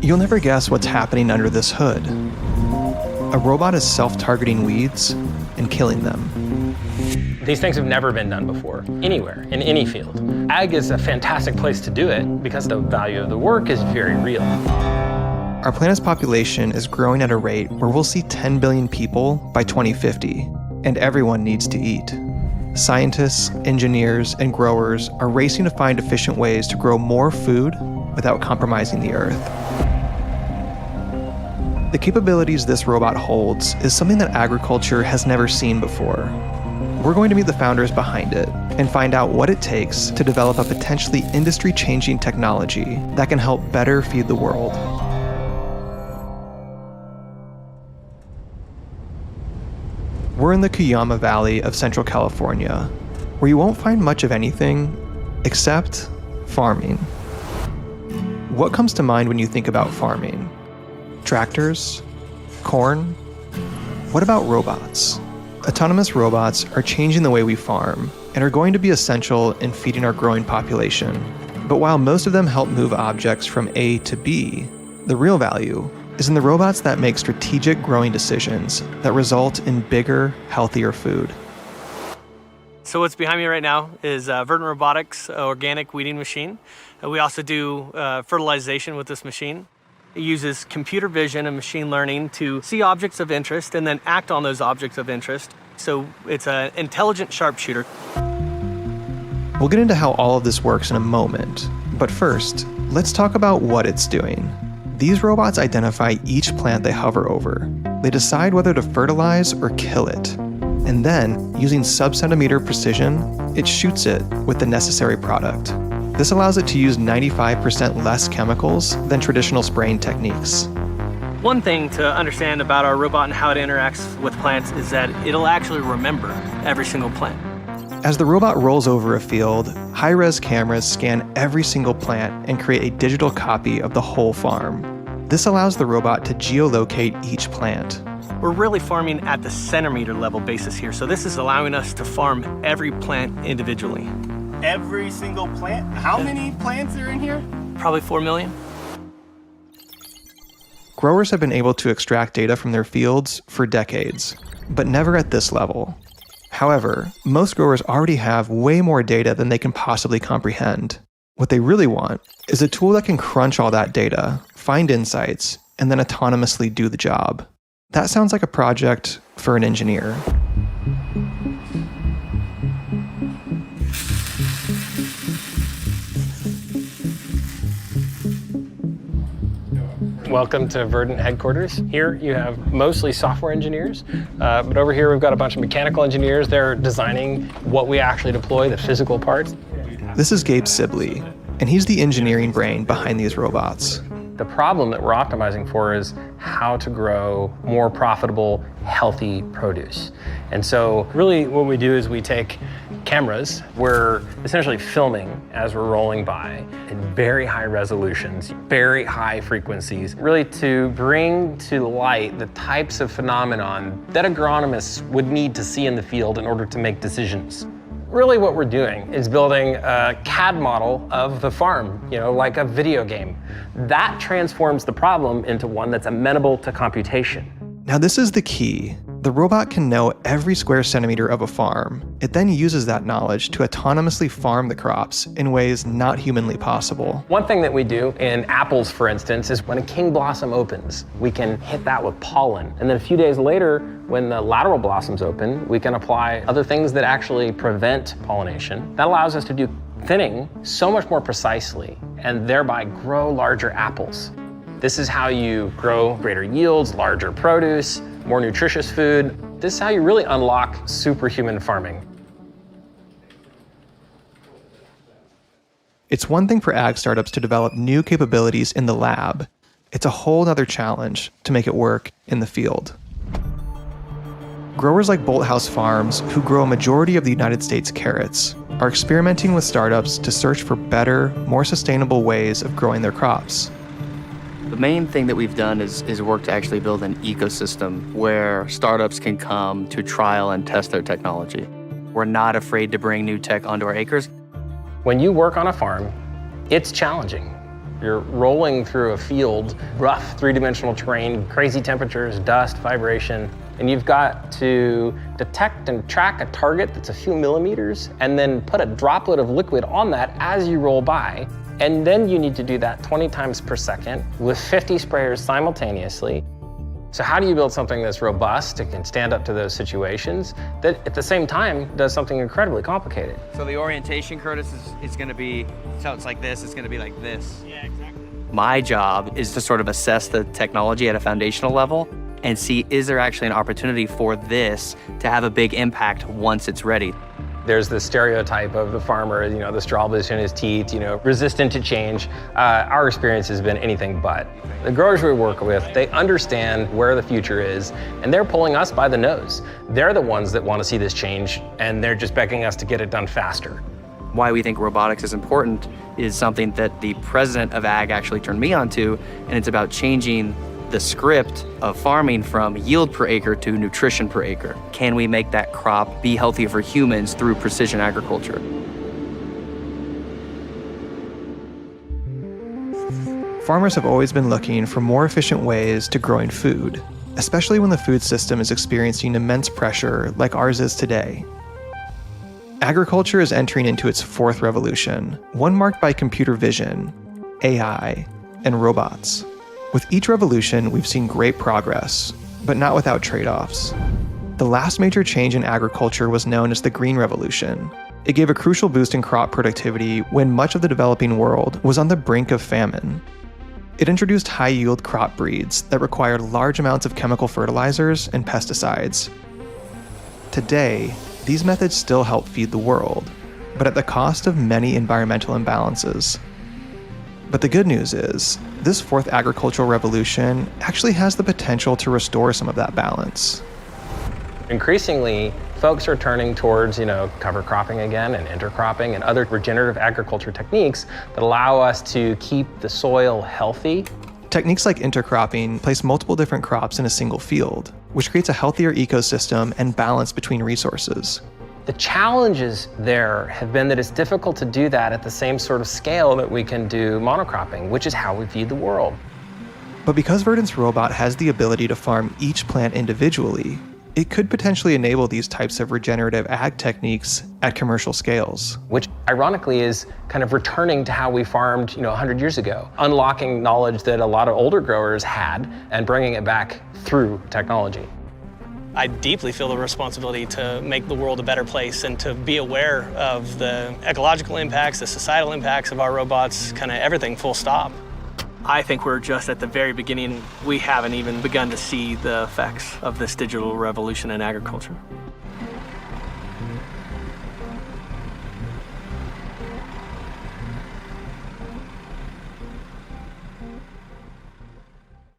You'll never guess what's happening under this hood. A robot is self-targeting weeds and killing them. These things have never been done before, anywhere, in any field. Ag is a fantastic place to do it because the value of the work is very real. Our planet's population is growing at a rate where we'll see 10 billion people by 2050, and everyone needs to eat. Scientists, engineers, and growers are racing to find efficient ways to grow more food without compromising the earth. The capabilities this robot holds is something that agriculture has never seen before. We're going to meet the founders behind it and find out what it takes to develop a potentially industry-changing technology that can help better feed the world. We're in the Cuyama Valley of Central California, where you won't find much of anything except farming. What comes to mind when you think about farming? Tractors? Corn? What about robots? Autonomous robots are changing the way we farm and are going to be essential in feeding our growing population. But while most of them help move objects from A to B, the real value is in the robots that make strategic growing decisions that result in bigger, healthier food. So what's behind me right now is Verdant Robotics organic weeding machine. We also do fertilization with this machine. It uses computer vision and machine learning to see objects of interest and then act on those objects of interest. So it's an intelligent sharpshooter. We'll get into how all of this works in a moment, but first, let's talk about what it's doing. These robots identify each plant they hover over. They decide whether to fertilize or kill it. And then, using sub-centimeter precision, it shoots it with the necessary product. This allows it to use 95% less chemicals than traditional spraying techniques. One thing to understand about our robot and how it interacts with plants is that it'll actually remember every single plant. As the robot rolls over a field, high-res cameras scan every single plant and create a digital copy of the whole farm. This allows the robot to geolocate each plant. We're really farming at the centimeter level basis here, so this is allowing us to farm every plant individually. Every single plant? How many plants are in here? Probably 4 million. Growers have been able to extract data from their fields for decades, but never at this level. However, most growers already have way more data than they can possibly comprehend. What they really want is a tool that can crunch all that data, find insights, and then autonomously do the job. That sounds like a project for an engineer. Welcome to Verdant headquarters. Here you have mostly software engineers, but over here we've got a bunch of mechanical engineers. They're designing what we actually deploy, the physical parts. This is Gabe Sibley, and he's the engineering brain behind these robots. The problem that we're optimizing for is how to grow more profitable, healthy produce. And so really what we do is we take cameras, we're essentially filming as we're rolling by at very high resolutions, very high frequencies, really to bring to light the types of phenomenon that agronomists would need to see in the field in order to make decisions. Really what we're doing is building a CAD model of the farm, like a video game. That transforms the problem into one that's amenable to computation. Now this is the key. The robot can know every square centimeter of a farm. It then uses that knowledge to autonomously farm the crops in ways not humanly possible. One thing that we do in apples, for instance, is when a king blossom opens, we can hit that with pollen. And then a few days later, when the lateral blossoms open, we can apply other things that actually prevent pollination. That allows us to do thinning so much more precisely and thereby grow larger apples. This is how you grow greater yields, larger produce, more nutritious food. This is how you really unlock superhuman farming. It's one thing for ag startups to develop new capabilities in the lab. It's a whole other challenge to make it work in the field. Growers like Bolthouse Farms, who grow a majority of the United States carrots, are experimenting with startups to search for better, more sustainable ways of growing their crops. The main thing that we've done is work to actually build an ecosystem where startups can come to trial and test their technology. We're not afraid to bring new tech onto our acres. When you work on a farm, it's challenging. You're rolling through a field, rough three-dimensional terrain, crazy temperatures, dust, vibration, and you've got to detect and track a target that's a few millimeters and then put a droplet of liquid on that as you roll by. And then you need to do that 20 times per second with 50 sprayers simultaneously. So how do you build something that's robust and can stand up to those situations that at the same time does something incredibly complicated? So the orientation, Curtis, is going to be, so it's like this, it's going to be like this. Yeah, exactly. My job is to sort of assess the technology at a foundational level and see, is there actually an opportunity for this to have a big impact once it's ready? There's the stereotype of the farmer, the straw bush in his teeth, resistant to change. Our experience has been anything but. The growers we work with, they understand where the future is, and they're pulling us by the nose. They're the ones that want to see this change, and they're just begging us to get it done faster. Why we think robotics is important is something that the president of Ag actually turned me onto, and it's about changing the script of farming from yield per acre to nutrition per acre. Can we make that crop be healthier for humans through precision agriculture? Farmers have always been looking for more efficient ways to growing food, especially when the food system is experiencing immense pressure like ours is today. Agriculture is entering into its fourth revolution, one marked by computer vision, AI, and robots. With each revolution, we've seen great progress, but not without trade-offs. The last major change in agriculture was known as the Green Revolution. It gave a crucial boost in crop productivity when much of the developing world was on the brink of famine. It introduced high-yield crop breeds that required large amounts of chemical fertilizers and pesticides. Today, these methods still help feed the world, but at the cost of many environmental imbalances. But the good news is, this fourth agricultural revolution actually has the potential to restore some of that balance. Increasingly, folks are turning towards, cover cropping again and intercropping and other regenerative agriculture techniques that allow us to keep the soil healthy. Techniques like intercropping place multiple different crops in a single field, which creates a healthier ecosystem and balance between resources. The challenges there have been that it's difficult to do that at the same sort of scale that we can do monocropping, which is how we feed the world. But because Verdant's robot has the ability to farm each plant individually, it could potentially enable these types of regenerative ag techniques at commercial scales. Which ironically is kind of returning to how we farmed 100 years ago, unlocking knowledge that a lot of older growers had and bringing it back through technology. I deeply feel the responsibility to make the world a better place and to be aware of the ecological impacts, the societal impacts of our robots, kind of everything full stop. I think we're just at the very beginning. We haven't even begun to see the effects of this digital revolution in agriculture.